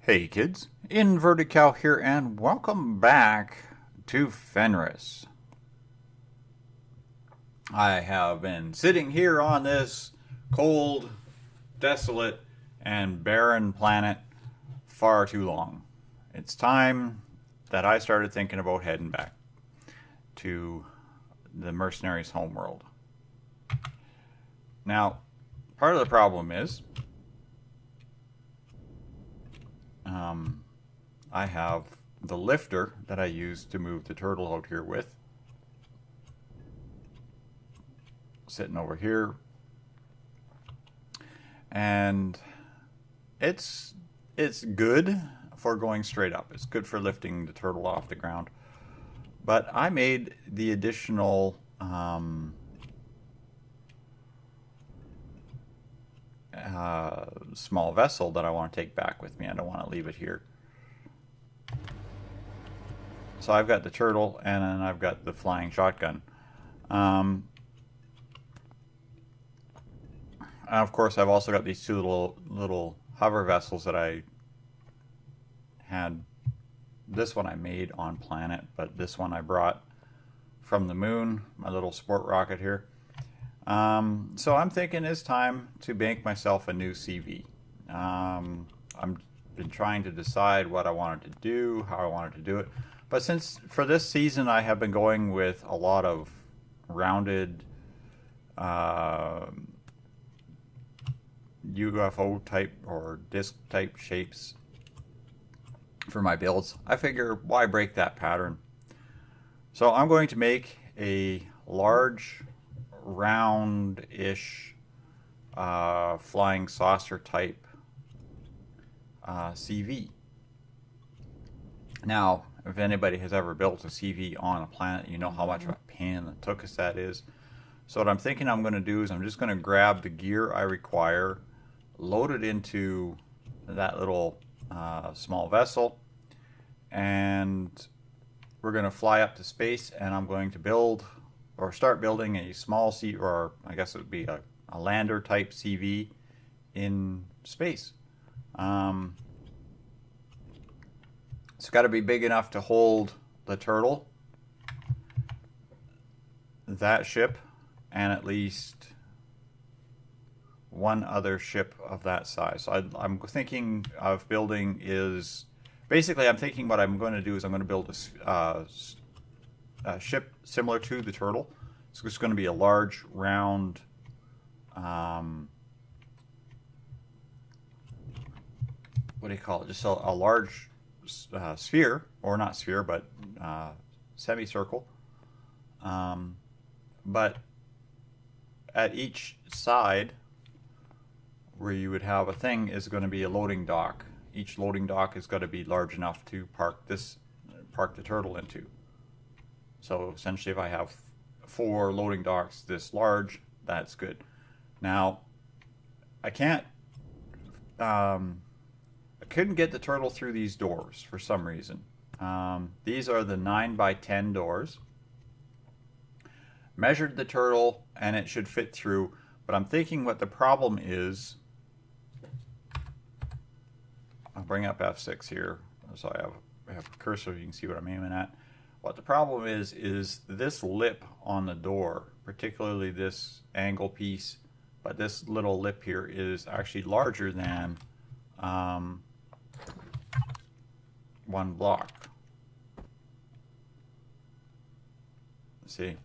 Hey kids, Inverted Cow here, and welcome back to Fenris. I have been sitting here on this cold, desolate, and barren planet far too long. It's time that I started thinking about heading back to the mercenaries' homeworld. Now, part of the problem is I have the lifter that I use to move the turtle out here with sitting over here, and it's good for going straight up. It's good for lifting the turtle off the ground, but I made the additional small vessel that I want to take back with me. I don't want to leave it here. So I've got the turtle, and then I've got the flying shotgun. And of course, I've also got these two little hover vessels that I had. This one I made on planet, but this one I brought from the moon, my little sport rocket here. So I'm thinking it's time to make myself a new CV. I'm been trying to decide what I wanted to do, how I wanted to do it. But since for this season I have been going with a lot of rounded UFO type or disc type shapes for my builds, I figure why break that pattern? So I'm going to make a large round-ish flying saucer type CV. Now, if anybody has ever built a CV on a planet, you know how much of a pain in the tuchus that is. So what I'm thinking I'm going to do is I'm just going to grab the gear I require, load it into that little small vessel, and we're going to fly up to space, and I'm going to build or start building a small CV, or I guess it would be a lander type CV in space. It's got to be big enough to hold the turtle, that ship, and at least one other ship of that size. So I'm thinking of building is basically I'm thinking what I'm going to do is I'm going to build a ship similar to the turtle. So it's going to be a large round what do you call it? Just a large sphere, or not sphere, but semicircle. But at each side, where you would have a thing, is going to be a loading dock. Each loading dock is going to be large enough to park the turtle into. So essentially, if I have 4 loading docks this large, that's good. Now, I couldn't get the turtle through these doors for some reason. These are the 9x10 doors. Measured the turtle, and it should fit through, but I'm thinking what the problem is. I'll bring up F6 here, so I have a cursor, you can see what I'm aiming at. What the problem is this lip on the door, particularly this angle piece, but this little lip here is actually larger than 1 block. See?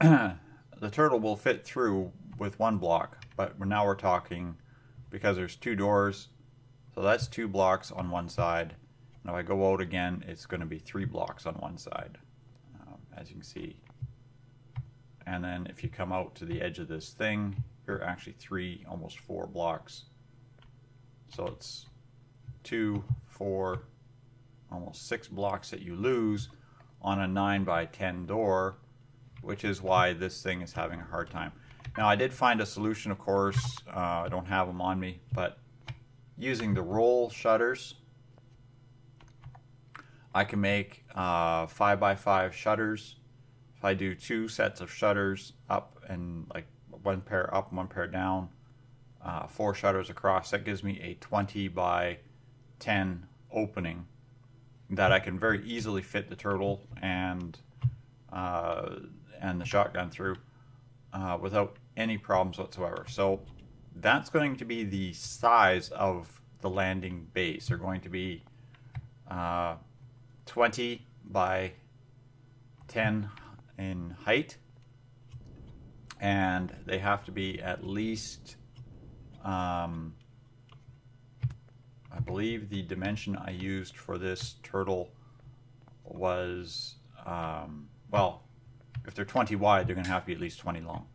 The turtle will fit through with 1 block, but now we're talking, because there's 2 doors, so that's 2 blocks on one side. And if I go out again, it's going to be 3 blocks on one side, as you can see. And then if you come out to the edge of this thing, you're actually 3, almost 4 blocks. So it's 2, 4, almost 6 blocks that you lose on a 9x10 door, which is why this thing is having a hard time. Now, I did find a solution, of course. I don't have them on me, but using the roll shutters, I can make 5x5 shutters. If I do 2 sets of shutters up, and like 1 pair up, 1 pair down, 4 shutters across. That gives me a 20 by 10 opening that I can very easily fit the turtle and the shotgun through without any problems whatsoever. So that's going to be the size of the landing base. They're going to be 20 by 10 in height, and they have to be at least I believe the dimension I used for this turtle was well, if they're 20 wide, they're going to have to be at least 20 long.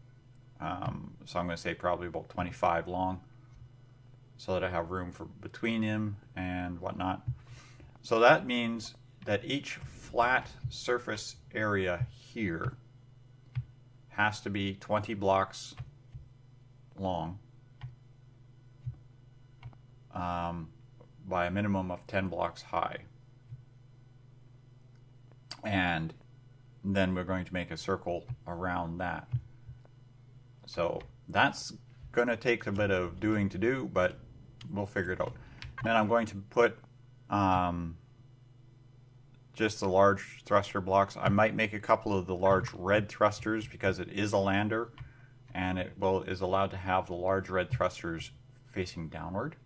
So I'm going to say probably about 25 long, so that I have room for between him and whatnot. So that means that each flat surface area here has to be 20 blocks long by a minimum of 10 blocks high. And then we're going to make a circle around that. So that's going to take a bit of doing to do, but we'll figure it out. Then I'm going to put just the large thruster blocks. I might make a couple of the large red thrusters because it is a lander, and it is allowed to have the large red thrusters facing downward.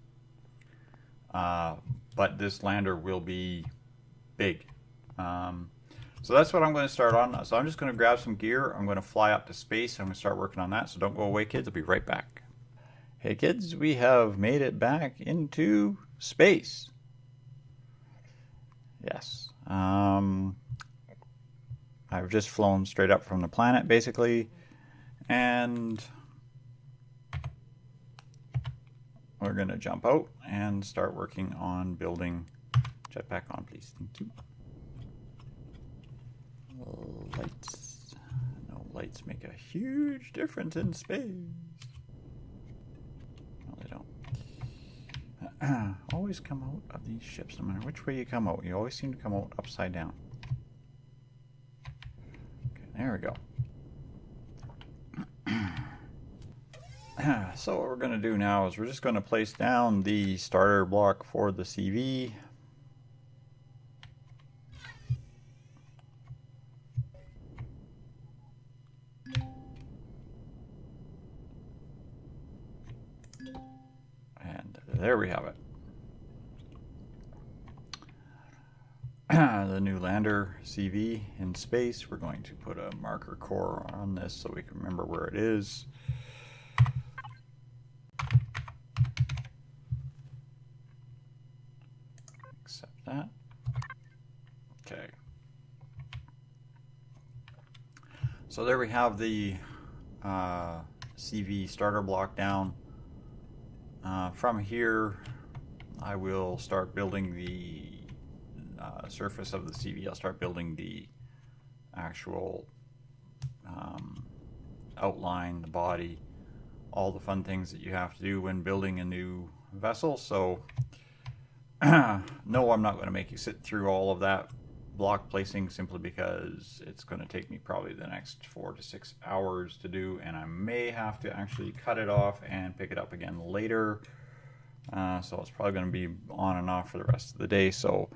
But this lander will be big. So that's what I'm going to start on. So I'm just going to grab some gear. I'm going to fly up to space. I'm going to start working on that. So don't go away, kids. I'll be right back. Hey, kids, we have made it back into space. Yes. I've just flown straight up from the planet, basically. And we're going to jump out and start working on building. Jetpack on, please. Thank you. Lights. No, lights make a huge difference in space. No, they don't. Always come out of these ships, no matter which way you come out. You always seem to come out upside down. Okay, there we go. So what we're going to do now is we're just going to place down the starter block for the CV. There we have it. The new lander CV in space. We're going to put a marker core on this so we can remember where it is. Accept that. Okay. So there we have the CV starter block down. From here, I will start building the surface of the CV. I'll start building the actual outline, the body, all the fun things that you have to do when building a new vessel. So, no, I'm not going to make you sit through all of that block placing simply because it's going to take me probably the next 4 to 6 hours to do, and I may have to actually cut it off and pick it up again later. So it's probably going to be on and off for the rest of the day. So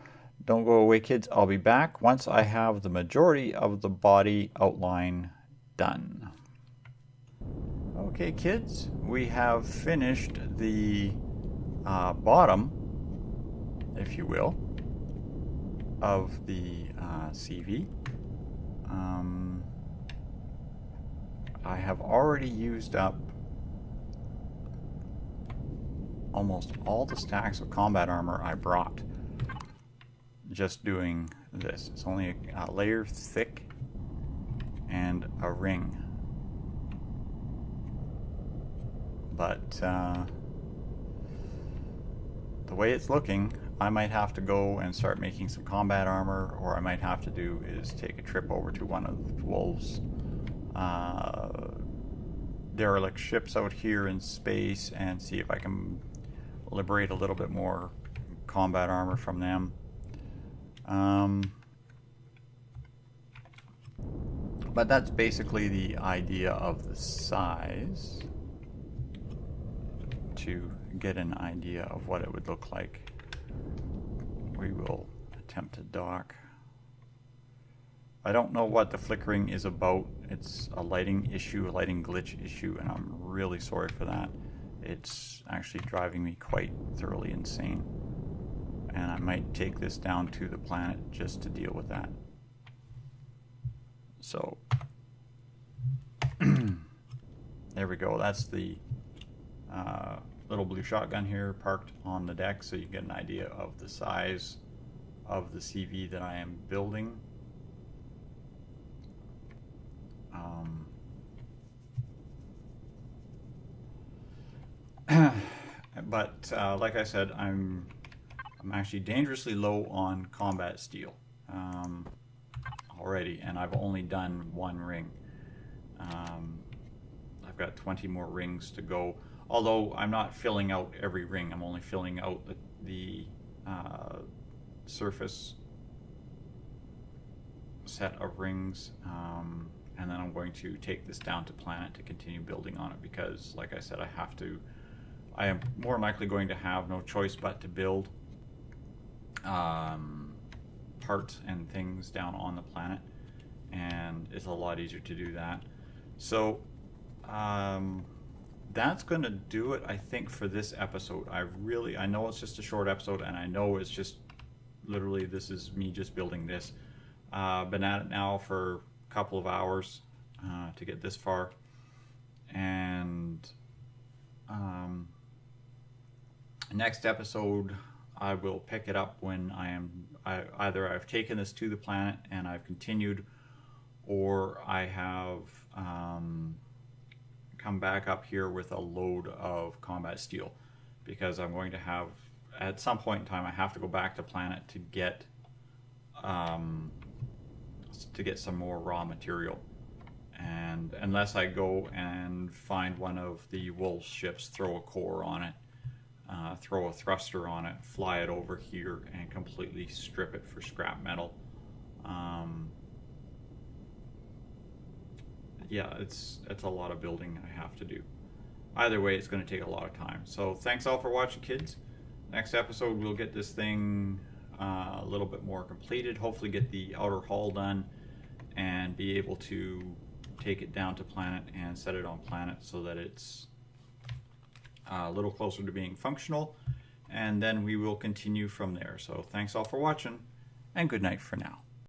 don't go away, kids. I'll be back once I have the majority of the body outline done. Okay, kids, we have finished the bottom, if you will, of the CV. I have already used up almost all the stacks of combat armor I brought just doing this. It's only a layer thick and a ring. But the way it's looking, I might have to go and start making some combat armor, or I might have to do is take a trip over to one of Wolf's derelict ships out here in space and see if I can liberate a little bit more combat armor from them. But that's basically the idea of the size. to get an idea of what it would look like. We will attempt to dock. I don't know what the flickering is about. It's a lighting issue, a lighting glitch issue, and I'm really sorry for that. It's actually driving me quite thoroughly insane. And I might take this down to the planet just to deal with that. So, there we go. That's the little blue shotgun here parked on the deck, so you get an idea of the size of the CV that I am building. But like I said, I'm actually dangerously low on combat steel already, and I've only done one ring. I've got 20 more rings to go, although I'm not filling out every ring. I'm only filling out the surface set of rings, and then I'm going to take this down to planet to continue building on it, because like I said, I am more likely going to have no choice but to build parts and things down on the planet, and it's a lot easier to do that. So that's going to do it, I think, for this episode. I know it's just a short episode, and I know it's just literally, this is me just building this. Been at it now for a couple of hours to get this far, and next episode I will pick it up when either I've taken this to the planet and I've continued, or I have come back up here with a load of combat steel, because I'm going to have, at some point in time, I have to go back to planet to get some more raw material. And unless I go and find one of the Wolf ships, throw a core on it, throw a thruster on it, fly it over here, and completely strip it for scrap metal. Yeah, it's a lot of building I have to do. Either way, it's going to take a lot of time. So thanks all for watching, kids. Next episode, we'll get this thing a little bit more completed. Hopefully get the outer hull done and be able to take it down to planet and set it on planet so that it's a little closer to being functional, and then we will continue from there. So thanks all for watching, and good night for now.